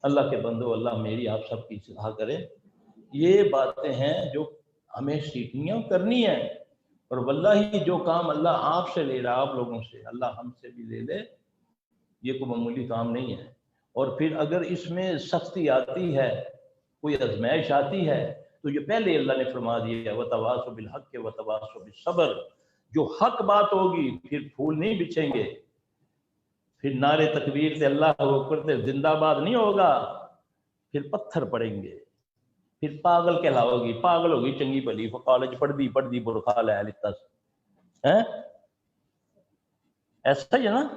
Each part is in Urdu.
اللہ کے بندو، اللہ میری آپ سب کی اصلاح کرے۔ یہ باتیں ہیں جو ہمیں سیکھنی ہے اور کرنی ہے، اور واللہ جو کام اللہ آپ سے لے رہا، آپ لوگوں سے، اللہ ہم سے بھی لے لے، یہ کوئی معمولی کام نہیں ہے۔ اور پھر اگر اس میں سختی آتی ہے، کوئی آزمائش آتی ہے، تو یہ پہلے اللہ نے فرما دیا ہے وَتَوَاصَوْا بِالْحَقِّ وَتَوَاصَوْا بِالصَّبْرِ، جو حق بات ہوگی پھر پھول نہیں بچھیں گے، پھر نعرے تکبیر سے اللہ اکبر سے زندہ باد نہیں ہوگا، پھر پتھر پڑیں گے، پھر پاگل کہلاؤ گی، پاگل ہوگی چنگی بھلی، کالج پڑھ دی برخا لے لیتا ہے، ایسا ہی ہے نا۔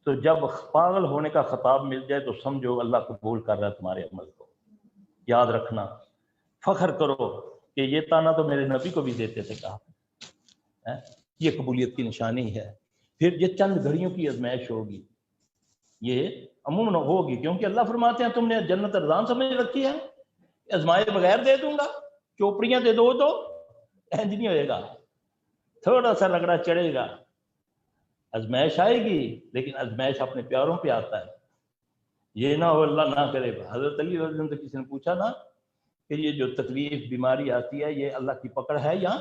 تو جب پاگل ہونے کا خطاب مل جائے تو سمجھو اللہ قبول کر رہا ہے تمہارے عمل کو۔ یاد رکھنا، فخر کرو کہ یہ تانا تو میرے نبی کو بھی دیتے تھے، کہا یہ قبولیت کی نشانی ہے۔ پھر یہ چند گھڑیوں کی آزمائش ہوگی، یہ عموماً ہوگی، کیونکہ اللہ فرماتے ہیں تم نے جنت ارزان سمجھ رکھی ہے، آزمائے بغیر دے دوں گا، چوپڑیاں دے دو تو اینج نہیں ہوئے گا، تھوڑا سا رگڑا چڑھے گا، آزمائش آئے گی، لیکن آزمائش اپنے پیاروں پہ آتا ہے۔ یہ نہ ہو اللہ نہ کرے۔ حضرت علی رضی اللہ عنہ سے کسی نے پوچھا نا کہ یہ جو تکلیف بیماری آتی ہے یہ اللہ کی پکڑ ہے یا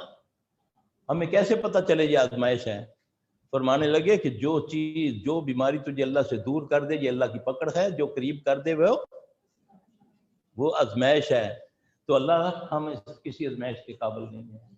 ہمیں کیسے پتہ چلے یہ آزمائش ہے؟ فرمانے لگے کہ جو چیز، جو بیماری تجھے اللہ سے دور کر دے یہ اللہ کی پکڑ ہے، جو قریب کر دے وہ آزمائش ہے۔ تو اللہ ہم کسی آزمائش کے قابل نہیں ہے۔